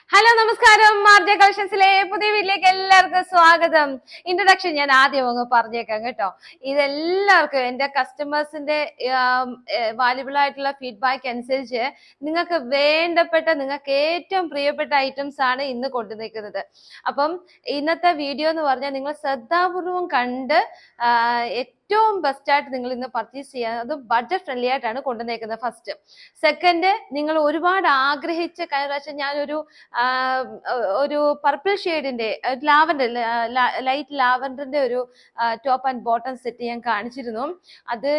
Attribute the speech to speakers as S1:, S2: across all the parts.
S1: Hello നമസ്കാരം. മാർജ കളക്ഷൻസിലെ പുതിയ വീട്ടിലേക്ക് എല്ലാവർക്കും സ്വാഗതം. ഇൻട്രൊഡക്ഷൻ ഞാൻ ആദ്യം അങ്ങ് പറഞ്ഞേക്കാം കേട്ടോ. ഇതെല്ലാവർക്കും എന്റെ കസ്റ്റമേഴ്സിന്റെ വാല്യുബിൾ ആയിട്ടുള്ള ഫീഡ്ബാക്ക് അനുസരിച്ച് നിങ്ങൾക്ക് വേണ്ടപ്പെട്ട, നിങ്ങൾക്ക് ഏറ്റവും പ്രിയപ്പെട്ട ഐറ്റംസ് ആണ് ഇന്ന് കൊണ്ടുവന്നിരിക്കുന്നത്. അപ്പം ഇന്നത്തെ വീഡിയോ എന്ന് പറഞ്ഞാൽ നിങ്ങൾ ശ്രദ്ധാപൂർവം കണ്ട് ഏറ്റവും ബെസ്റ്റ് ആയിട്ട് നിങ്ങൾ ഇന്ന് പർച്ചേസ് ചെയ്യാൻ, അത് ബഡ്ജറ്റ് ഫ്രണ്ട്ലി ആയിട്ടാണ് കൊണ്ടുവന്നേക്കുന്നത്. ഫസ്റ്റ്. സെക്കൻഡ്, നിങ്ങൾ ഒരുപാട് ആഗ്രഹിച്ച കഴിഞ്ഞ പ്രാവശ്യം ഞാനൊരു ഒരു പർപ്പിൾ ഷെയ്ഡിന്റെ ലാവൻഡർ, ലൈറ്റ് ലാവൻഡറിന്റെ ഒരു ടോപ്പ് ആൻഡ് ബോട്ടം സെറ്റ് ഞാൻ കാണിച്ചിരുന്നു. അത്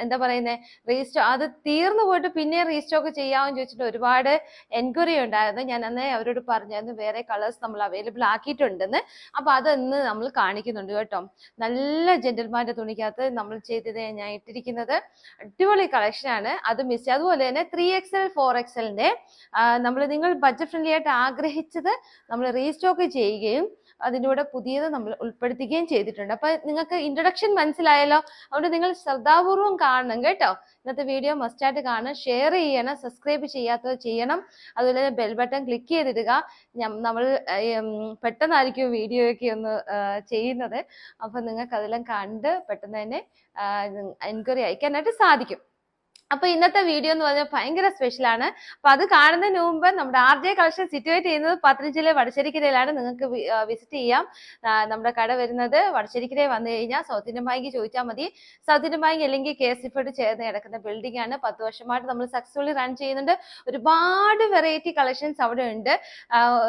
S1: എന്താ പറയുന്നത്, അത് തീർന്നു പോയിട്ട് പിന്നെ റീസ്റ്റോക്ക് ചെയ്യാമെന്ന് ചോദിച്ചിട്ട് ഒരുപാട് എൻക്വയറി ഉണ്ടായിരുന്നു. ഞാൻ അന്നേ അവരോട് പറഞ്ഞായിരുന്നു വേറെ കളേഴ്സ് നമ്മൾ അവൈലബിൾ ആക്കിയിട്ടുണ്ടെന്ന്. അപ്പൊ അതൊന്ന് നമ്മൾ കാണിക്കുന്നുണ്ട് കേട്ടോ. നല്ല ജെന്റിൽമാന്റെ തുണിക്കകത്ത് നമ്മൾ ചെയ്തത് ഞാൻ ഇട്ടിരിക്കുന്നത് അടിപൊളി കളക്ഷൻ ആണ്. അത് മിസ്, അതുപോലെ തന്നെ 3XL 4XLന്റെ നിങ്ങൾ ബഡ്ജറ്റ് ഫ്രണ്ട്ലി ആയിട്ട് ആഗ്രഹിച്ചത് നമ്മൾ റീസ്റ്റോക്ക് ചെയ്യുകയും അതിൻ്റെ കൂടെ പുതിയത് നമ്മൾ ഉൾപ്പെടുത്തുകയും ചെയ്തിട്ടുണ്ട്. അപ്പൊ നിങ്ങൾക്ക് ഇൻട്രൊഡക്ഷൻ മനസ്സിലായല്ലോ. അതുകൊണ്ട് നിങ്ങൾ ശ്രദ്ധാപൂർവം കാണണം കേട്ടോ. ഇന്നത്തെ വീഡിയോ മസ്റ്റായിട്ട് കാണണം, ഷെയർ ചെയ്യണം, സബ്സ്ക്രൈബ് ചെയ്യാത്തത് ചെയ്യണം. അതുപോലെ തന്നെ ബെൽ ബട്ടൺ ക്ലിക്ക് ചെയ്തിടുക. നമ്മൾ പെട്ടെന്നായിരിക്കും വീഡിയോ ഒക്കെ ഒന്ന് ചെയ്യുന്നത്. അപ്പൊ നിങ്ങൾക്ക് അതെല്ലാം കണ്ട് പെട്ടെന്ന് തന്നെ എൻക്വയറി അയക്കാനായിട്ട് സാധിക്കും. അപ്പൊ ഇന്നത്തെ വീഡിയോ എന്ന് പറഞ്ഞാൽ ഭയങ്കര സ്പെഷ്യൽ ആണ്. അപ്പൊ അത് കാണുന്നതിന് മുമ്പ് നമ്മുടെ RJ കളക്ഷൻ സിറ്റുവേറ്റ് ചെയ്യുന്നത് പത്തനംതിട്ടയിലെ വടശ്ശേരിക്കരയിലാണ്. നിങ്ങൾക്ക് വിസിറ്റ് ചെയ്യാം. നമ്മുടെ കട വരുന്നത് വടശ്ശേരിക്കരയിൽ വന്നു കഴിഞ്ഞാൽ സൗത്ത് ഇന്ത്യൻ ബാങ്ക് ചോദിച്ചാൽ മതി. സൗത്ത് ഇന്ത്യൻ ബാങ്ക് അല്ലെങ്കിൽ KSF ചേർന്ന് കിടക്കുന്ന ബിൽഡിംഗ് ആണ്. 10 വർഷമായിട്ട് നമ്മൾ സക്സസ്ഫുള്ളി റൺ ചെയ്യുന്നുണ്ട്. ഒരുപാട് വെറൈറ്റി കളക്ഷൻസ് അവിടെ ഉണ്ട്.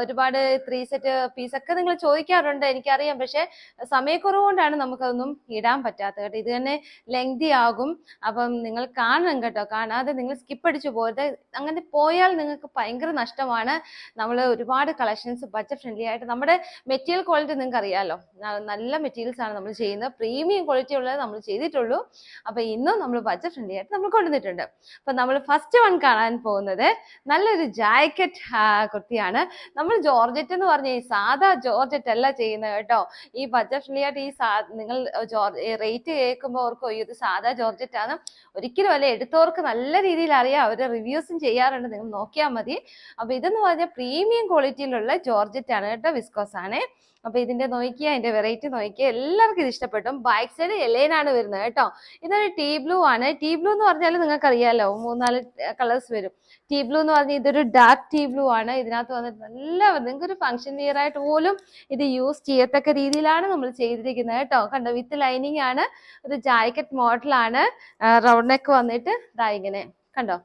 S1: ഒരുപാട് 3 സെറ്റ് പീസൊക്കെ നിങ്ങൾ ചോദിക്കാറുണ്ട്, എനിക്കറിയാം. പക്ഷെ സമയക്കുറവ് കൊണ്ടാണ് നമുക്കതൊന്നും ഇടാൻ പറ്റാത്തത് കേട്ടോ. ഇത് തന്നെ ലെങ്തി ആകും. അപ്പം നിങ്ങൾ കാണണം കേട്ടോ. കാണാതെ നിങ്ങൾ സ്കിപ്പ് അടിച്ചു പോയത്. അങ്ങനെ പോയാൽ നിങ്ങൾക്ക് ഭയങ്കര നഷ്ടമാണ്. നമ്മൾ ഒരുപാട് കളക്ഷൻസ് ബഡ്ജറ്റ് ഫ്രണ്ട്ലി ആയിട്ട്, നമ്മുടെ മെറ്റീരിയൽ ക്വാളിറ്റി നിങ്ങൾക്ക് അറിയാലോ, നല്ല മെറ്റീരിയൽസ് ആണ് നമ്മൾ ചെയ്യുന്നത്. പ്രീമിയം ക്വാളിറ്റി ഉള്ളത് നമ്മൾ ചെയ്തിട്ടുള്ളൂ. അപ്പൊ ഇന്നും നമ്മൾ ബഡ്ജറ്റ് ഫ്രണ്ട്ലി ആയിട്ട് നമ്മൾ കൊണ്ടുവന്നിട്ടുണ്ട്. അപ്പൊ നമ്മൾ ഫസ്റ്റ് വൺ കാണാൻ പോകുന്നത് നല്ലൊരു ജാക്കറ്റ് കുർത്തിയാണ്. നമ്മൾ ജോർജറ്റ് എന്ന് പറഞ്ഞ ഈ സാധാ ജോർജറ്റ് അല്ല ചെയ്യുന്നത് കേട്ടോ. ഈ ബഡ്ജറ്റ് ഫ്രണ്ട്ലി ആയിട്ട് നിങ്ങൾ റേറ്റ് കേൾക്കുമ്പോൾ ഓർക്കും ഇത് സാധാ ജോർജറ്റ് ആണ്. ഒരിക്കലും അല്ല, എടുത്തവർക്ക് നല്ല രീതിയിൽ അറിയാം, അവര് റിവ്യൂസും ചെയ്യാറുണ്ട്, നിങ്ങൾ നോക്കിയാൽ മതി. അപ്പൊ ഇതെന്ന് പറഞ്ഞാൽ പ്രീമിയം ക്വാളിറ്റിയിലുള്ള ജോർജറ്റ് ആണ് കേട്ടോ, വിസ്കോസ് ആണ്. അപ്പൊ ഇതിന്റെ നോക്കിയാൽ, അതിന്റെ വെറൈറ്റി നോക്കിയാൽ എല്ലാവർക്കും ഇത് ഇഷ്ടപ്പെടും. ബാക്ക് സൈഡ് എലൈനാണ് വരുന്നത് കേട്ടോ. ഇതൊരു ടീ ബ്ലൂ ആണ്. ടീ ബ്ലൂ എന്ന് പറഞ്ഞാൽ നിങ്ങൾക്ക് അറിയാലോ, 3-4 കളേഴ്സ് വരും. ടീ ബ്ലൂ എന്ന് പറഞ്ഞാൽ ഇതൊരു ഡാർക്ക് ടീ ബ്ലൂ ആണ്. ഇതിനകത്ത് വന്നിട്ട് നല്ല, നിങ്ങൾക്ക് ഒരു ഫംഗ്ഷൻ വിയർ ആയിട്ട് പോലും ഇത് യൂസ് ചെയ്യത്തക്ക രീതിയിലാണ് നമ്മൾ ചെയ്തിരിക്കുന്നത് കേട്ടോ. കണ്ടോ, വിത്ത് ലൈനിങ് ആണ്. ഒരു ജാക്കറ്റ് മോഡലാണ്. റൗണ്ട് നെക്ക് വന്നിട്ട് ഇങ്ങനെ കണ്ടോ,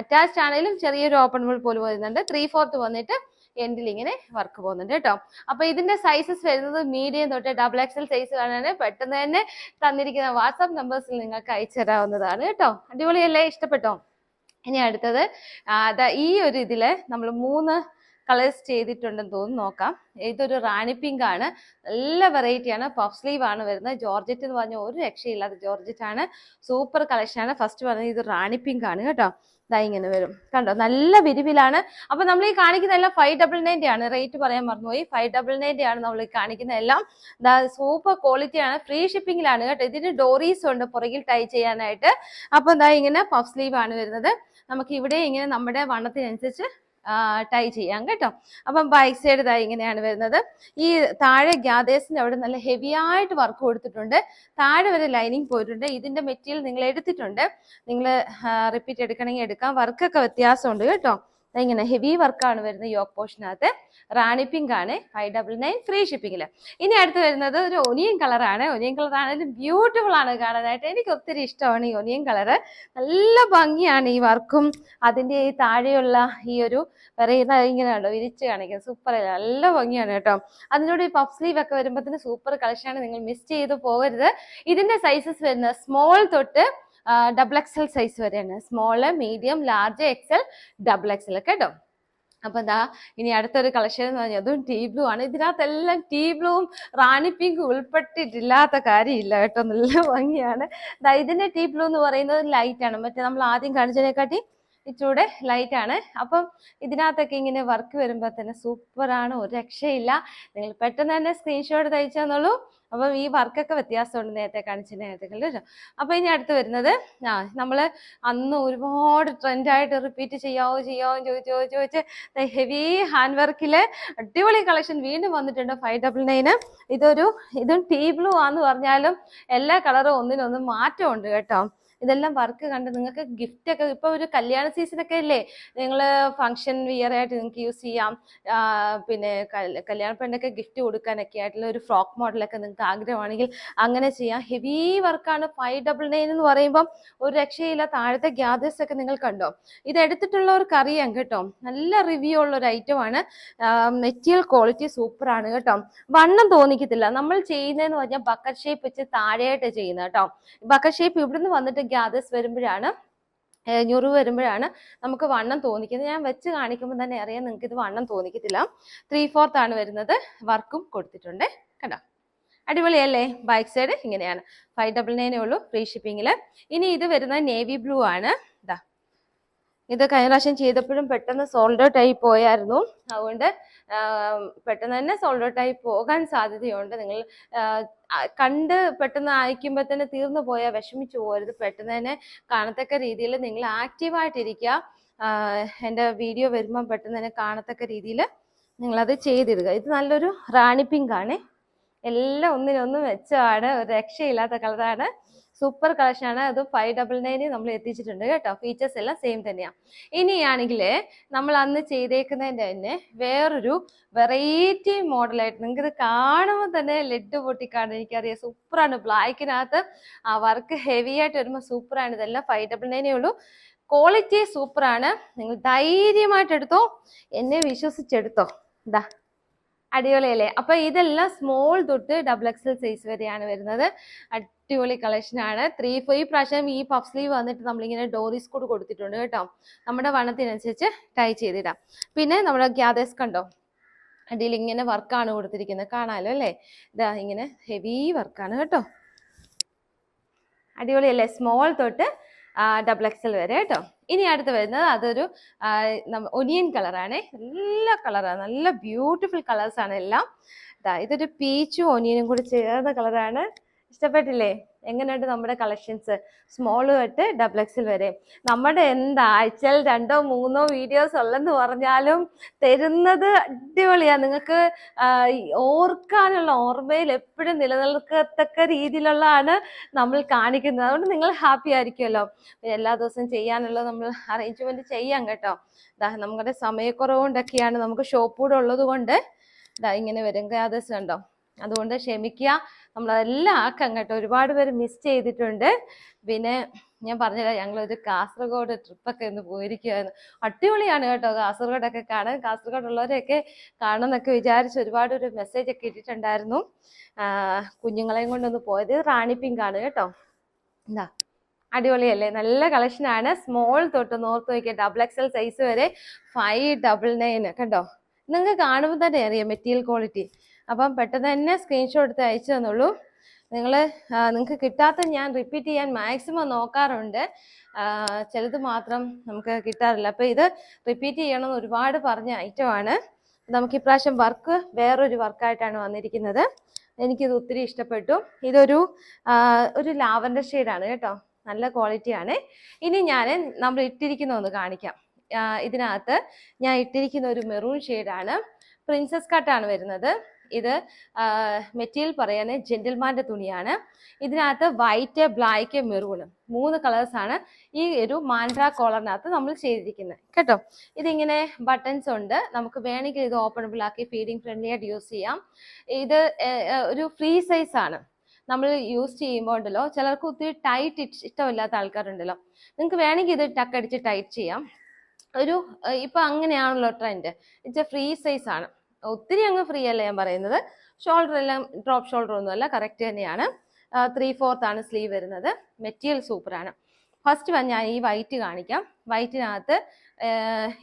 S1: അറ്റാച്ച്ഡ് ആണെങ്കിലും ചെറിയൊരു ഓപ്പൺ ഹോൾ പോലും വരുന്നുണ്ട്. 3/4 വന്നിട്ട് എൻഡിൽ ഇങ്ങനെ വർക്ക് പോകുന്നുണ്ട് കേട്ടോ. അപ്പൊ ഇതിന്റെ സൈസസ് വരുന്നത് മീഡിയം തൊട്ട് XXL സൈസ് കാണാൻ പെട്ടെന്ന് തന്നെ തന്നിരിക്കുന്ന വാട്സാപ്പ് നമ്പേഴ്സിൽ നിങ്ങൾക്ക് അയച്ചു തരാവുന്നതാണ് കേട്ടോ. അടിപൊളിയല്ലേ, ഇഷ്ടപ്പെട്ടോ? ഇനി അടുത്തത് ഈ ഒരു ഇതില് നമ്മൾ 3 കളേഴ്സ് ചെയ്തിട്ടുണ്ടെന്ന് തോന്നുന്നു, നോക്കാം. ഇതൊരു റാണി പിങ്ക് ആണ്. നല്ല വെറൈറ്റി ആണ്. പഫ് സ്ലീവ് ആണ് വരുന്നത്. ജോർജറ്റ് എന്ന് പറഞ്ഞാൽ ഒരു രക്ഷയില്ലാത്ത ജോർജറ്റ് ആണ്. സൂപ്പർ കളക്ഷൻ ആണ്. ഫസ്റ്റ് പറഞ്ഞത് ഇത് റാണി പിങ്ക് ആണ് കേട്ടോ. ഇങ്ങനെ വരും കണ്ടോ, നല്ല വിരിവിലാണ്. അപ്പൊ നമ്മൾ ഈ കാണിക്കുന്ന എല്ലാം 599 ആണ്. റേറ്റ് പറയാൻ മറന്നുപോയി. 599 ആണ് നമ്മൾ ഈ കാണിക്കുന്ന എല്ലാം. സൂപ്പർ ക്വാളിറ്റി ആണ്. ഫ്രീ ഷിപ്പിംഗിലാണ് കേട്ടോ. ഇതിന് ഡോറീസ് ഉണ്ട് പുറകിൽ ടൈ ചെയ്യാനായിട്ട്. അപ്പൊ ഇങ്ങനെ പഫ് സ്ലീവ് ആണ് വരുന്നത്. നമുക്ക് ഇവിടെ ഇങ്ങനെ നമ്മുടെ വണ്ണത്തിനനുസരിച്ച് ടൈ ചെയ്യാം കേട്ടോ. അപ്പം ബാക്ക് സൈഡ് ഇങ്ങനെയാണ് വരുന്നത്. ഈ താഴെ ഗ്യാദേഴ്സിന്റെ അവിടെ നല്ല ഹെവി ആയിട്ട് വർക്ക് കൊടുത്തിട്ടുണ്ട്. താഴെ വരെ ലൈനിങ് പോയിട്ടുണ്ട്. ഇതിന്റെ മെറ്റീരിയൽ നിങ്ങൾ എടുത്തിട്ടുണ്ട്. നിങ്ങൾ റിപ്പീറ്റ് എടുക്കണമെങ്കിൽ എടുക്കാം. വർക്കൊക്കെ വ്യത്യാസമുണ്ട് കേട്ടോ. ഇങ്ങനെ ഹെവി വർക്കാണ് വരുന്നത് യോക്ക് പോർഷനകത്ത്. റാണി പിങ്ക് ആണ്. 599 ഫ്രീ ഷിപ്പിങ്ങില്. ഇനി അടുത്ത് വരുന്നത് ഒരു ഒനിയൻ കളറാണ്. ഒനിയൻ കളർ ആണെങ്കിലും ബ്യൂട്ടിഫുൾ ആണ് കാണാനായിട്ട്. എനിക്ക് ഒത്തിരി ഇഷ്ടമാണ് ഈ ഒനിയൻ കളറ്. നല്ല ഭംഗിയാണ് ഈ വർക്കും അതിന്റെ ഈ താഴെയുള്ള ഈ ഒരു പറയുന്ന ഇങ്ങനെ ഉണ്ടോ വിരിച്ച് കാണിക്കുന്നത്. സൂപ്പർ, നല്ല ഭംഗിയാണ് കേട്ടോ. അതിനോട് ഈ പഫ് സ്ലീവ് ഒക്കെ വരുമ്പോഴത്തേന് സൂപ്പർ കളക്ഷനാണ്. നിങ്ങൾ മിസ് ചെയ്ത് പോകരുത്. ഇതിന്റെ സൈസസ് വരുന്നത് സ്മോൾ തൊട്ട് XXL സൈസ് വരെയാണ്. Small, medium, large, XL, XXL കേട്ടോ. അപ്പൊ ഇനി അടുത്തൊരു കളക്ഷൻ എന്ന് പറഞ്ഞാൽ അതും ടീ ബ്ലൂ ആണ്. ഇതിനകത്തെല്ലാം ടീ ബ്ലൂവും റാണി പിങ്കും ഉൾപ്പെട്ടിട്ടില്ലാത്ത കാര്യമില്ല കേട്ടോ. നല്ല ഭംഗിയാണ്. ഇതിന്റെ ടീ ബ്ലൂ എന്ന് പറയുന്നത് ലൈറ്റ് ആണ്. മറ്റേ നമ്മൾ ആദ്യം കാണിച്ചതിനെക്കാട്ടി ഇച്ചിരൂടെ ലൈറ്റ് ആണ്. അപ്പം ഇതിനകത്തൊക്കെ ഇങ്ങനെ വർക്ക് വരുമ്പോൾ തന്നെ സൂപ്പറാണ്, ഒരു രക്ഷയില്ല. നിങ്ങൾ പെട്ടെന്ന് തന്നെ സ്ക്രീൻഷോട്ട് തയ്ച്ചെന്നുള്ളൂ. അപ്പം ഈ വർക്കൊക്കെ വ്യത്യാസമുണ്ട് നേരത്തെ കാണിച്ചതിനകത്തേക്ക്. അപ്പൊ ഇനി അടുത്ത് വരുന്നത് നമ്മള് അന്ന് ഒരുപാട് ട്രെൻഡായിട്ട് റിപ്പീറ്റ് ചെയ്യാവോ എന്ന് ചോദിച്ച് ഹെവി ഹാൻഡ് വർക്കില് അടിപൊളി കളക്ഷൻ വീണ്ടും വന്നിട്ടുണ്ട് 599. ഇതും ടീ ബ്ലൂ ആന്ന് പറഞ്ഞാലും എല്ലാ കളറും ഒന്നിനൊന്ന് മാറ്റമുണ്ട് കേട്ടോ. ഇതെല്ലാം വർക്ക് കണ്ട് നിങ്ങൾക്ക് ഗിഫ്റ്റ് ഒക്കെ ഇപ്പൊ ഒരു കല്യാണ സീസൺ ഒക്കെ അല്ലേ, നിങ്ങൾ ഫംഗ്ഷൻ വിയർ ആയിട്ട് നിങ്ങൾക്ക് യൂസ് ചെയ്യാം. പിന്നെ കല്യാണ പെണ്ണൊക്കെ ഗിഫ്റ്റ് കൊടുക്കാനൊക്കെ ആയിട്ടുള്ള ഒരു ഫ്രോക്ക് മോഡലൊക്കെ നിങ്ങൾക്ക് ആഗ്രഹമാണെങ്കിൽ അങ്ങനെ ചെയ്യാം. ഹെവി വർക്കാണ്. 599 എന്ന് പറയുമ്പം ഒരു രക്ഷയില്ല. താഴത്തെ ഗ്യാദേഴ്സ് ഒക്കെ നിങ്ങൾ കണ്ടോ? ഇത് എടുത്തിട്ടുള്ളവർക്ക് അറിയാം കേട്ടോ. നല്ല റിവ്യൂ ഉള്ള ഒരു ഐറ്റം ആണ്. മെറ്റീരിയൽ ക്വാളിറ്റി സൂപ്പർ ആണ് കേട്ടോ. വണ്ണം തോന്നിക്കത്തില്ല. നമ്മൾ ചെയ്യുന്നതെന്ന് പറഞ്ഞാൽ ബക്കറ്റ് ഷേപ്പ് വെച്ച് താഴെയായിട്ട് ചെയ്യുന്നത് കേട്ടോ. ബക്കറ്റ് ഷേപ്പ് ഇവിടുന്ന് വന്നിട്ട് ഗ്യാദേഴ്സ് വരുമ്പോഴാണ്, ഞുറിവ് വരുമ്പോഴാണ് നമുക്ക് വണ്ണം തോന്നിക്കുന്നത്. ഞാൻ വെച്ച് കാണിക്കുമ്പോൾ തന്നെ അറിയാം നിങ്ങൾക്ക് ഇത് വണ്ണം തോന്നിക്കത്തില്ല. 3/4 ആണ് വരുന്നത്. വർക്കും കൊടുത്തിട്ടുണ്ട് കണ്ടോ. അടിപൊളിയല്ലേ? ബാക്ക് സൈഡ് ഇങ്ങനെയാണ്. 599 ഉള്ളൂ ഫ്രീ ഷിപ്പിങ്ങില്. ഇനി ഇത് വരുന്നത് നേവി ബ്ലൂ ആണ്. ഇതാ, ഇത് കഴിഞ്ഞ പ്രാവശ്യം ചെയ്തപ്പോഴും പെട്ടെന്ന് സോൾഡ് ഔട്ട് ആയി പോയായിരുന്നു. അതുകൊണ്ട് പെട്ടെന്ന് തന്നെ സോൾഡ് ഔട്ട് ആയി പോകാൻ സാധ്യതയുണ്ട്. നിങ്ങൾ കണ്ട് പെട്ടെന്ന് അയക്കുമ്പോൾ തന്നെ തീർന്നു പോയാൽ വിഷമിച്ചു പോകരുത്. പെട്ടെന്ന് തന്നെ കാണത്തക്ക രീതിയിൽ നിങ്ങൾ ആക്റ്റീവായിട്ടിരിക്കുക. എൻ്റെ വീഡിയോ വരുമ്പോൾ പെട്ടെന്ന് തന്നെ കാണത്തക്ക രീതിയിൽ നിങ്ങളത് ചെയ്തിടുക. ഇത് നല്ലൊരു റാണി പിങ്ക് ആണ്. എല്ലാം ഒന്നിനൊന്ന് മെച്ചമാണ്, ഒരു രക്ഷയില്ലാത്ത കളറാണ്. സൂപ്പർ കളക്ഷൻ ആണ്. അത് 599 നമ്മൾ എത്തിച്ചിട്ടുണ്ട് കേട്ടോ. ഫീച്ചേഴ്സ് എല്ലാം സെയിം തന്നെയാണ്. ഇനിയാണെങ്കിൽ നമ്മൾ അന്ന് ചെയ്തേക്കുന്നതിൻ്റെ തന്നെ വേറൊരു വെറൈറ്റി മോഡലായിട്ട് നിങ്ങൾക്ക് ഇത് കാണുമ്പോൾ തന്നെ ലെഡ് പൊട്ടിക്കാണ്. എനിക്കറിയാം, സൂപ്പറാണ്. ബ്ലാക്കിനകത്ത് ആ വർക്ക് ഹെവി ആയിട്ട് വരുമ്പോൾ സൂപ്പറാണ്. ഇതെല്ലാം 599 ഉള്ളൂ. ക്വാളിറ്റി സൂപ്പറാണ്. നിങ്ങൾ ധൈര്യമായിട്ട് എടുത്തോ, എന്നെ വിശ്വസിച്ചെടുത്തോ. ഇതാ അടിപൊളിയല്ലേ? അപ്പൊ ഇതെല്ലാം സ്മോൾ തൊട്ട് XXL സൈസ് വരെയാണ് വരുന്നത്. അടിപൊളി കളക്ഷൻ ആണ്. 3/4 ഈ പ്രാവശ്യം ഈ പഫ് സ്ലീവ് വന്നിട്ട് നമ്മളിങ്ങനെ ഡോറീസ് കൂടെ കൊടുത്തിട്ടുണ്ട് കേട്ടോ. നമ്മുടെ വണ്ണത്തിനനുസരിച്ച് ടൈ ചെയ്തിടാം. പിന്നെ നമ്മുടെ ഗ്യാദേഴ്സ് കണ്ടോ, അടിയിൽ ഇങ്ങനെ വർക്കാണ് കൊടുത്തിരിക്കുന്നത്, കാണാലോ അല്ലേ? ഇതാ ഇങ്ങനെ ഹെവി വർക്കാണ് കേട്ടോ. അടിപൊളിയല്ലേ? സ്മോൾ തൊട്ട് XXL വരെ കേട്ടോ. ഇനി അടുത്ത് വരുന്നത് അതൊരു ഒനിയൻ കളറാണ്. എല്ലാ കളറാണ്, നല്ല ബ്യൂട്ടിഫുൾ കളേഴ്സ് ആണ് എല്ലാം. ഇതൊരു പീച്ചും ഒനിയനും കൂടി ചേർന്ന കളറാണ്. ഇഷ്ടപ്പെട്ടില്ലേ? എങ്ങനെയുണ്ട് നമ്മുടെ കളക്ഷൻസ്? സ്മോൾ തൊട്ട് XXL വരെ. നമ്മുടെ ആഴ്ചയിൽ 2 or 3 വീഡിയോസ് ഉള്ളെന്ന് പറഞ്ഞാലും തരുന്നത് അടിപൊളിയാണ്. നിങ്ങൾക്ക് ഓർക്കാനുള്ള, ഓർമ്മയിൽ എപ്പോഴും നിലനിൽക്കത്തക്ക രീതിയിലുള്ളതാണ് നമ്മൾ കാണിക്കുന്നത്. അതുകൊണ്ട് നിങ്ങൾ ഹാപ്പി ആയിരിക്കുമല്ലോ. എല്ലാ ദിവസവും ചെയ്യാനുള്ള നമ്മൾ അറേഞ്ച്മെന്റ് ചെയ്യാം കേട്ടോ. നമ്മുടെ സമയക്കുറവുകൊണ്ടൊക്കെയാണ്, നമുക്ക് ഷോപ്പ് കൂടെ ഉള്ളത് കൊണ്ട് ഇങ്ങനെ വരും. ഗ്യാദേഴ്സ് കണ്ടോ? അതുകൊണ്ട് ക്ഷമിക്കുക, നമ്മളതെല്ലാം ആക്കാം കേട്ടോ. ഒരുപാട് പേര് മിസ് ചെയ്തിട്ടുണ്ട്. പിന്നെ ഞാൻ പറഞ്ഞില്ല, ഞങ്ങളൊരു കാസർഗോഡ് ട്രിപ്പൊക്കെ ഒന്ന് പോയിരിക്കുകയായിരുന്നു. അടിപൊളിയാണ് കേട്ടോ കാസർഗോഡൊക്കെ കാണാൻ. കാസർഗോഡുള്ളവരെയൊക്കെ കാണുമെന്നൊക്കെ വിചാരിച്ച് ഒരുപാട് ഒരു മെസ്സേജ് ഒക്കെ ഇട്ടിട്ടുണ്ടായിരുന്നു. കുഞ്ഞുങ്ങളെയും കൊണ്ടൊന്ന് പോയത്. റാണി പിങ്ക് ആണ് കേട്ടോ. എന്താ അടിപൊളിയല്ലേ? നല്ല കളക്ഷനാണ്. സ്മോൾ തൊട്ട് നോർത്ത് നോക്കിയ XXL സൈസ് വരെ 599 കണ്ടോ. നിങ്ങൾക്ക് കാണുമ്പോൾ തന്നെ അറിയാം മെറ്റീരിയൽ ക്വാളിറ്റി. അപ്പം പെട്ടെന്ന് തന്നെ സ്ക്രീൻഷോട്ട് എടുത്ത് അയച്ചു തന്നുള്ളൂ. നിങ്ങൾക്ക് കിട്ടാത്ത ഞാൻ റിപ്പീറ്റ് ചെയ്യാൻ മാക്സിമം നോക്കാറുണ്ട്. ചിലത് മാത്രം നമുക്ക് കിട്ടാറില്ല. അപ്പം ഇത് റിപ്പീറ്റ് ചെയ്യണമെന്ന് ഒരുപാട് പറഞ്ഞ ഐറ്റമാണ്. നമുക്ക് ഇപ്രാവശ്യം വർക്ക് വേറൊരു വർക്കായിട്ടാണ് വന്നിരിക്കുന്നത്. എനിക്കിത് ഒത്തിരി ഇഷ്ടപ്പെട്ടു. ഇതൊരു ലാവൻഡർ ഷെയ്ഡാണ് കേട്ടോ. നല്ല ക്വാളിറ്റിയാണ്. ഇനി നമ്മൾ ഇട്ടിരിക്കുന്ന ഒന്ന് കാണിക്കാം. ഇതിനകത്ത് ഞാൻ ഇട്ടിരിക്കുന്ന ഒരു മെറൂൺ ഷെയ്ഡാണ്. പ്രിൻസസ് കട്ടാണ് വരുന്നത്. ഇത് മെറ്റീരിയൽ പറയാന് ജെന്റിൽമാന്റെ തുണിയാണ്. ഇതിനകത്ത് വൈറ്റ്, ബ്ലാക്ക്, മെറൂണ് 3 കളേഴ്സാണ് ഈ ഒരു മാൻഡ്ര കോളറിനകത്ത് നമ്മൾ ചെയ്തിരിക്കുന്നത് കേട്ടോ. ഇതിങ്ങനെ ബട്ടൺസ് ഉണ്ട്. നമുക്ക് വേണമെങ്കിൽ ഇത് ഓപ്പണബിൾ ആക്കി ഫീഡിങ് ഫ്രണ്ട്ലി ആയിട്ട് യൂസ് ചെയ്യാം. ഇത് ഒരു ഫ്രീ സൈസ് ആണ്. നമ്മൾ യൂസ് ചെയ്യുമ്പോൾ ഉണ്ടല്ലോ, ചിലർക്ക് ഒത്തിരി ടൈറ്റ് ഇഷ്ടമില്ലാത്ത ആൾക്കാരുണ്ടല്ലോ, നിങ്ങൾക്ക് വേണമെങ്കിൽ ഇത് ടക്കടിച്ച് ടൈറ്റ് ചെയ്യാം. ഇപ്പൊ അങ്ങനെയാണല്ലോ trend. It's A free size ആണ്. ഒത്തിരി അങ്ങ് ഫ്രീ അല്ല ഞാൻ പറയുന്നത്. ഷോൾഡർ എല്ലാം ഡ്രോപ്പ് ഷോൾഡർ ഒന്നുമല്ല, കറക്റ്റ് തന്നെയാണ്. 3/4 ആണ് സ്ലീവ് വരുന്നത്. മെറ്റീരിയൽ സൂപ്പറാണ്. ഫസ്റ്റ് ഞാൻ ഈ വൈറ്റ് കാണിക്കാം. വൈറ്റിനകത്ത്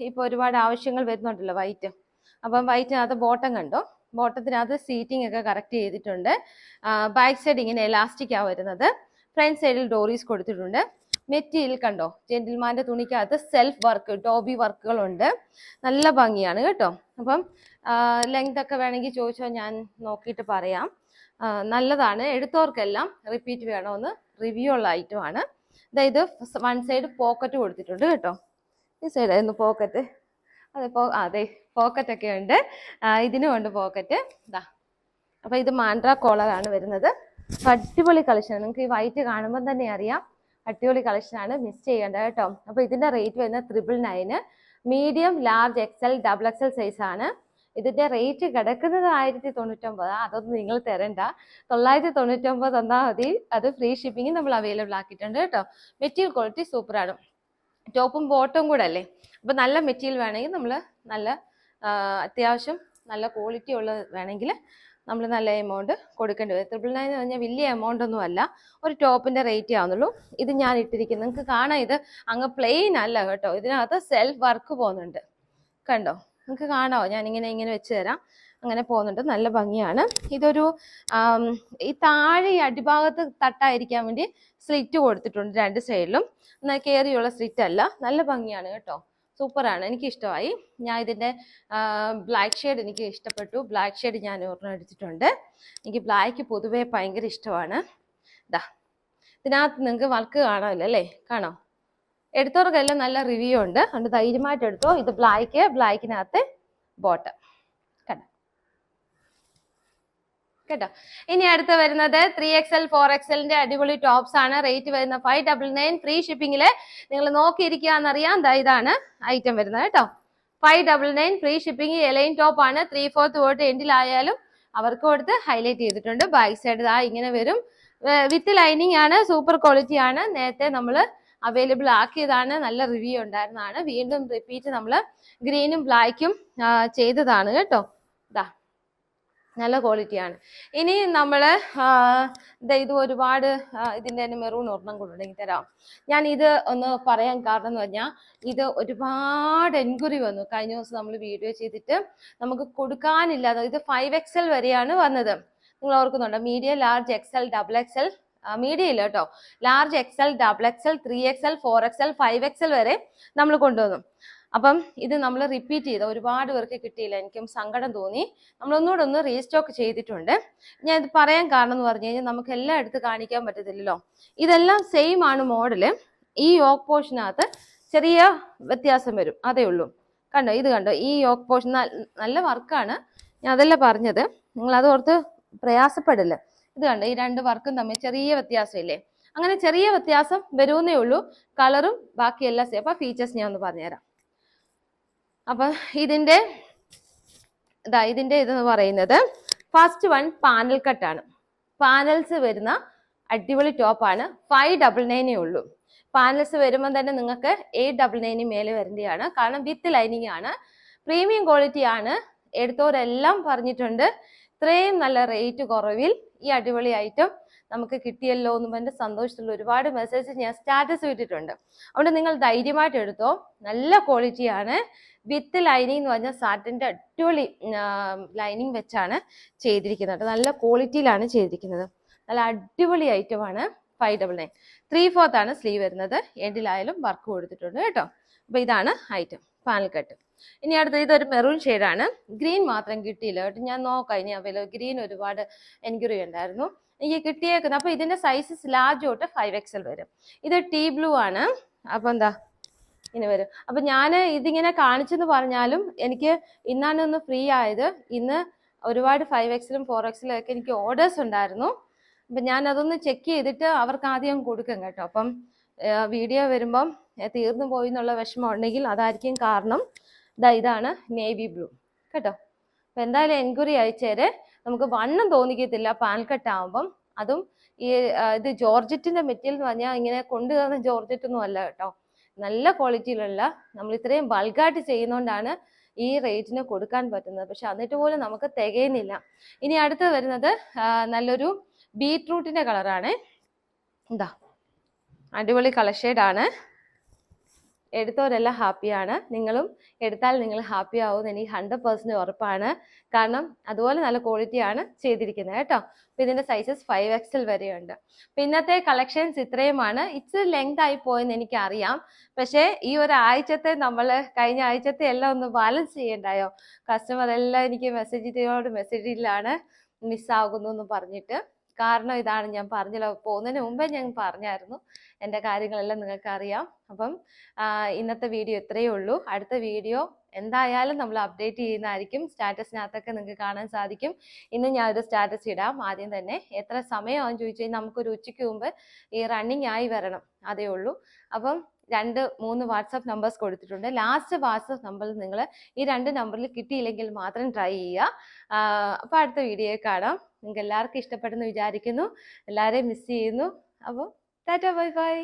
S1: ഇപ്പോൾ ഒരുപാട് ആവശ്യങ്ങൾ വരുന്നുണ്ടല്ലോ വൈറ്റ്. അപ്പം വൈറ്റിനകത്ത് ബോട്ടം കണ്ടോ, ബോട്ടത്തിനകത്ത് സീറ്റിംഗ് ഒക്കെ കറക്റ്റ് ചെയ്തിട്ടുണ്ട്. ബാക്ക് സൈഡ് ഇങ്ങനെ എലാസ്റ്റിക് ആ വരുന്നത്. ഫ്രണ്ട് സൈഡിൽ ഡോറീസ് കൊടുത്തിട്ടുണ്ട്. മെറ്റീരിയൽ കണ്ടോ, ജെന്റിൽമാന്റെ തുണിക്കകത്ത് സെൽഫ് വർക്ക് ഡോബി വർക്കുകളുണ്ട്, നല്ല ഭംഗിയാണ് കേട്ടോ. അപ്പം ലെങ്ത് ഒക്കെ വേണമെങ്കിൽ ചോദിച്ചാൽ ഞാൻ നോക്കിയിട്ട് പറയാം. നല്ലതാണ്, എടുത്തവർക്കെല്ലാം റിപ്പീറ്റ് വേണമെന്ന് റിവ്യൂ ഉള്ള ഐറ്റം ആണ്. ഇത് വൺ സൈഡ് പോക്കറ്റ് കൊടുത്തിട്ടുണ്ട് കേട്ടോ, ഈ സൈഡായിരുന്നു പോക്കറ്റ്, അതെ പോക്കറ്റ് ഒക്കെ ഉണ്ട്, ഇതിനും ഉണ്ട് പോക്കറ്റ്. ഇതാ അപ്പൊ ഇത് മാൻഡ്ര കോളറാണ് വരുന്നത്. അടിപൊളി കളക്ഷൻ, നിങ്ങൾക്ക് ഈ വൈറ്റ് കാണുമ്പോൾ തന്നെ അറിയാം അടിപൊളി കളക്ഷൻ ആണ്, മിസ് ചെയ്യേണ്ട കേട്ടോ. അപ്പൊ ഇതിന്റെ റേറ്റ് വരുന്നത് 999, medium large XL double XL size ആണ്. ഇതിന്റെ റേറ്റ് കിടക്കുന്നത് 1099, അതൊന്നും നിങ്ങൾ തരണ്ട, 999 തന്നാൽ മതി. അത് ഫ്രീ ഷിപ്പിംഗ് നമ്മൾ അവൈലബിൾ ആക്കിയിട്ടുണ്ട് കേട്ടോ. മെറ്റീരിയൽ ക്വാളിറ്റി സൂപ്പറാണ്, ടോപ്പും ബോട്ടും കൂടെ അല്ലേ. അപ്പൊ നല്ല മെറ്റീരിയൽ വേണമെങ്കിൽ നമ്മൾ നല്ല അത്യാവശ്യം നല്ല ക്വാളിറ്റി ഉള്ളത് വേണമെങ്കിൽ നമ്മൾ നല്ല എമൗണ്ട് കൊടുക്കേണ്ടി വരും. 999 എന്ന് പറഞ്ഞാൽ വലിയ എമൗണ്ട് ഒന്നും അല്ല, ഒരു ടോപ്പിന്റെ റേറ്റ് ആവുന്നുള്ളൂ. ഇത് ഞാൻ ഇട്ടിരിക്കുന്നത് നിങ്ങൾക്ക് കാണാം, ഇത് അങ്ങ് പ്ലെയിൻ അല്ല കേട്ടോ, ഇതിനകത്ത് സെൽഫ് വർക്ക് പോകുന്നുണ്ട് കണ്ടോ, നിങ്ങൾക്ക് കാണാമോ, ഞാൻ ഇങ്ങനെ വെച്ച് തരാം, അങ്ങനെ പോകുന്നുണ്ട്, നല്ല ഭംഗിയാണ്. ഇതൊരു ഈ താഴെ ഈ അടിഭാഗത്ത് തട്ടായിരിക്കാൻ വേണ്ടി സ്ലിറ്റ് കൊടുത്തിട്ടുണ്ട് രണ്ട് സൈഡിലും, എന്നാൽ കയറിയുള്ള സ്ലിറ്റ് അല്ല, നല്ല ഭംഗിയാണ് കേട്ടോ, സൂപ്പറാണ്, എനിക്ക് ഇഷ്ടമായി. ഞാൻ ഇതിൻ്റെ ബ്ലാക്ക് ഷെയ്ഡ് എനിക്ക് ഇഷ്ടപ്പെട്ടു, ബ്ലാക്ക് ഷെയ്ഡ് ഞാൻ ഒരെണ്ണം എടുത്തിട്ടുണ്ട്. എനിക്ക് ബ്ലാക്ക് പൊതുവേ ഭയങ്കര ഇഷ്ടമാണ്. ഇതാ ഇതിനകത്ത് നിങ്ങൾക്ക് വർക്ക് കാണാമല്ലോ അല്ലേ, കാണാം, എടുത്തവർക്കെല്ലാം നല്ല റിവ്യൂ ഉണ്ട്, അതുകൊണ്ട് ധൈര്യമായിട്ട് എടുത്തോ. ഇത് ബ്ലാക്കിനകത്ത് ബോട്ടം കേട്ടോ. ഇനി അടുത്ത് വരുന്നത് 3XL 4XLന്റെ അടിപൊളി ടോപ്സ് ആണ്. റേറ്റ് വരുന്ന 599, ഫ്രീ ഷിപ്പിംഗില്. നിങ്ങൾ നോക്കിയിരിക്കുകയെന്നറിയാം, ഇതാണ് ഐറ്റം വരുന്നത് കേട്ടോ. 599 ഫ്രീ ഷിപ്പിംഗ്, എലൈൻ ടോപ്പ് ആണ്. 3/4 തൊട്ട് എൻഡിലായാലും അവർക്ക് കൊടുത്ത് ഹൈലൈറ്റ് ചെയ്തിട്ടുണ്ട്. ബാക്ക് സൈഡ് ഇങ്ങനെ വരും, വിത്ത് ലൈനിങ് ആണ്, സൂപ്പർ ക്വാളിറ്റി ആണ്. നേരത്തെ നമ്മൾ അവൈലബിൾ ആക്കിയതാണ്, നല്ല റിവ്യൂ ഉണ്ടായിരുന്നതാണ്. വീണ്ടും റിപ്പീറ്റ് നമ്മൾ ഗ്രീനും ബ്ലാക്കും ചെയ്തതാണ് കേട്ടോ. ഇതാ നല്ല ക്വാളിറ്റിയാണ്. ഇനി നമ്മൾ ഇത് ഒരുപാട് ഇതിൻ്റെ തന്നെ മെറൂൺ ഒരെണ്ണം കൊണ്ടുണ്ടെങ്കിൽ തരാം. ഞാൻ ഇത് ഒന്ന് പറയാൻ കാരണം എന്ന് പറഞ്ഞാൽ ഇത് ഒരുപാട് എൻക്വയറി വന്നു. കഴിഞ്ഞ ദിവസം നമ്മൾ വീഡിയോ ചെയ്തിട്ട് നമുക്ക് കൊടുക്കാനില്ലാതെ, ഇത് 5XL വരെയാണ് വന്നത്, നിങ്ങൾ ഓർക്കുന്നുണ്ടോ? Medium large XL double XL, medium ഇല്ല കേട്ടോ, large XL double XL 3XL 4XL 5XL വരെ നമ്മൾ കൊണ്ടുവന്നു. അപ്പം ഇത് നമ്മൾ റിപ്പീറ്റ് ചെയ്ത ഒരുപാട് പേർക്ക് കിട്ടിയില്ല, എനിക്കും സങ്കടം തോന്നി. നമ്മളൊന്നുകൂടെ ഒന്ന് റീസ്റ്റോക്ക് ചെയ്തിട്ടുണ്ട്. ഞാൻ ഇത് പറയാൻ കാരണം എന്ന് പറഞ്ഞു കഴിഞ്ഞാൽ നമുക്ക് എല്ലാം എടുത്ത് കാണിക്കാൻ പറ്റത്തില്ലല്ലോ. ഇതെല്ലാം സെയിം ആണ് മോഡല്, ഈ യോക്ക് പോർഷനകത്ത് ചെറിയ വ്യത്യാസം വരും, അതേ ഉള്ളൂ. കണ്ടോ, ഇത് കണ്ടോ, ഈ യോക്ക് പോർഷൻ നല്ല വർക്കാണ്, ഞാൻ അതല്ല പറഞ്ഞത്, നിങ്ങൾ അത് ഓർത്ത് പ്രയാസപ്പെടില്ല. ഇത് കണ്ടോ, ഈ രണ്ട് വർക്കും തമ്മിൽ ചെറിയ വ്യത്യാസം ഇല്ലേ, അങ്ങനെ ചെറിയ വ്യത്യാസം വരുന്നേ ഉള്ളൂ. കളറും ബാക്കിയെല്ലാം സെയിം. അപ്പൊ ഫീച്ചേഴ്സ് ഞാൻ ഒന്ന് പറഞ്ഞുതരാം. അപ്പൊ ഇതിന്റെ ഇതെന്ന് പറയുന്നത് ഫസ്റ്റ് വൺ പാനൽ കട്ടാണ്. പാനൽസ് വരുന്ന അടിപൊളി ടോപ്പാണ്. 599 ഉള്ളൂ. പാനൽസ് വരുമ്പോൾ തന്നെ നിങ്ങൾക്ക് 899 മേലെ വരേണ്ടതാണ്, കാരണം വിത്ത് ലൈനിങ് ആണ്, പ്രീമിയം ക്വാളിറ്റി ആണ്. എടുത്തവരെല്ലാം പറഞ്ഞിട്ടുണ്ട് ഇത്രയും നല്ല റേറ്റ് കുറവിൽ ഈ അടിപൊളി ഐറ്റം നമുക്ക് കിട്ടിയല്ലോ എന്ന് പറഞ്ഞ സന്തോഷത്തിലുള്ള ഒരുപാട് മെസ്സേജ് ഞാൻ സ്റ്റാറ്റസ് ഇട്ടിട്ടുണ്ട്. അതുകൊണ്ട് നിങ്ങൾ ധൈര്യമായിട്ട് എടുത്തോ, നല്ല ക്വാളിറ്റിയാണ്. വിത്ത് ലൈനിങ് എന്ന് പറഞ്ഞാൽ സാറ്റിൻ്റെ അടിപൊളി ലൈനിങ് വെച്ചാണ് ചെയ്തിരിക്കുന്നത്, നല്ല ക്വാളിറ്റിയിലാണ് ചെയ്തിരിക്കുന്നത്, നല്ല അടിപൊളി ഐറ്റമാണ്. 599. 3/4 ആണ് സ്ലീവ് വരുന്നത്, എൻഡിലായാലും വർക്ക് കൊടുത്തിട്ടുണ്ട് കേട്ടോ. അപ്പൊ ഇതാണ് ഐറ്റം, പാനൽ കട്ട്. ഇനി അടുത്ത ഇതൊരു മെറൂൺ ഷെയ്ഡാണ്, ഗ്രീൻ മാത്രം കിട്ടിയില്ല കേട്ടോ, ഞാൻ നോക്കാം ഇനി അവൈലബിൾ. ഗ്രീൻ ഒരുപാട് എൻക്വയറി ഉണ്ടായിരുന്നു, എനിക്ക് കിട്ടിയേക്കുന്നത്. അപ്പൊ ഇതിന്റെ സൈസസ് ലാർജ് തൊട്ട് 5XL വരും. ഇത് ടീ ബ്ലൂ ആണ്, അപ്പൊ എന്താ ഇങ്ങനെ വരും. അപ്പൊ ഞാൻ ഇതിങ്ങനെ കാണിച്ചെന്ന് പറഞ്ഞാലും എനിക്ക് ഇന്നാണ് ഒന്ന് ഫ്രീ ആയത്. ഇന്ന് ഒരുപാട് 5XL 4XL ഒക്കെ എനിക്ക് ഓർഡേഴ്സ് ഉണ്ടായിരുന്നു. അപ്പം ഞാൻ അതൊന്ന് ചെക്ക് ചെയ്തിട്ട് അവർക്ക് ആദ്യം കൊടുക്കും കേട്ടോ. അപ്പം വീഡിയോ വരുമ്പം തീർന്നു പോയി എന്നുള്ള വിഷമം ഉണ്ടെങ്കിൽ അതായിരിക്കും കാരണം. ഇതാണ് നേവി ബ്ലൂ കേട്ടോ. അപ്പം എന്തായാലും എൻക്വയറി അയച്ചേരെ, നമുക്ക് വണ്ണം തോന്നിക്കത്തില്ല പാനൽ കട്ടാകുമ്പം. അതും ഇത് ജോർജറ്റിന്റെ മെറ്റീരിയൽ എന്ന് പറഞ്ഞാൽ ഇങ്ങനെ കൊണ്ടുവരുന്ന ജോർജറ്റ് ഒന്നും അല്ല കേട്ടോ, നല്ല ക്വാളിറ്റിയിലുള്ള, നമ്മൾ ഇത്രയും ബൾക്കായിട്ട് ചെയ്യുന്നതുകൊണ്ടാണ് ഈ റേറ്റിന് കൊടുക്കാൻ പറ്റുന്നത്. പക്ഷെ എന്നിട്ട് പോലും നമുക്ക് തികയുന്നില്ല. ഇനി അടുത്ത് വരുന്നത് നല്ലൊരു ബീട്രൂട്ടിന്റെ കളറാണ്. എന്താ അടിപൊളി കളർ ഷെയ്ഡാണ്. എടുത്തവരെല്ലാം ഹാപ്പിയാണ്. നിങ്ങളും എടുത്താൽ നിങ്ങൾ ഹാപ്പി ആവുമെന്ന് എനിക്ക് 100% ഉറപ്പാണ്. കാരണം അതുപോലെ നല്ല ക്വാളിറ്റിയാണ് ചെയ്തിരിക്കുന്നത് കേട്ടോ. അപ്പോൾ ഇതിൻ്റെ സൈസസ് 5XL വരെയുണ്ട്. അപ്പോൾ ഇന്നത്തെ കളക്ഷൻസ് ഇത്രയുമാണ്. ഇച്ചിരി ലെങ്ത് ആയി പോയെന്ന് എനിക്കറിയാം. പക്ഷേ ഈ ഒരാഴ്ചത്തെ കഴിഞ്ഞ ആഴ്ചത്തെ എല്ലാം ഒന്ന് ബാലൻസ് ചെയ്യണ്ടായോ? കസ്റ്റമർ എല്ലാം എനിക്ക് മെസ്സേജിലാണ് മിസ്സാകുന്നു എന്ന് പറഞ്ഞിട്ട്. കാരണം ഇതാണ്, ഞാൻ പറഞ്ഞല്ലോ, പോകുന്നതിന് മുമ്പേ ഞാൻ പറഞ്ഞായിരുന്നു, എൻ്റെ കാര്യങ്ങളെല്ലാം നിങ്ങൾക്ക് അറിയാം. അപ്പം ഇന്നത്തെ വീഡിയോ ഇത്രയേ ഉള്ളൂ. അടുത്ത വീഡിയോ എന്തായാലും നമ്മൾ അപ്ഡേറ്റ് ചെയ്യുന്നതായിരിക്കും. സ്റ്റാറ്റസിനകത്തൊക്കെ നിങ്ങൾക്ക് കാണാൻ സാധിക്കും. ഇന്ന് ഞാനൊരു സ്റ്റാറ്റസ് ഇടാം. ആദ്യം തന്നെ എത്ര സമയമാണെന്ന് ചോദിച്ചു കഴിഞ്ഞാൽ നമുക്കൊരു ഉച്ചയ്ക്ക് മുമ്പ് ഈ റണ്ണിങ് ആയി വരണം, അതേ ഉള്ളൂ. അപ്പം 2-3 വാട്സാപ്പ് നമ്പേഴ്സ് കൊടുത്തിട്ടുണ്ട്. ലാസ്റ്റ് വാട്സാപ്പ് നമ്പറിൽ നിങ്ങൾ ഈ 2 നമ്പറിൽ കിട്ടിയില്ലെങ്കിൽ മാത്രം ട്രൈ ചെയ്യുക. അപ്പോൾ അടുത്ത വീഡിയോയിൽ കാണാം. നിങ്ങൾക്ക് എല്ലാവർക്കും ഇഷ്ടപ്പെടുന്നു വിചാരിക്കുന്നു. എല്ലാവരെയും മിസ് ചെയ്യുന്നു. അപ്പോൾ ടാറ്റ, ബൈ ബൈ.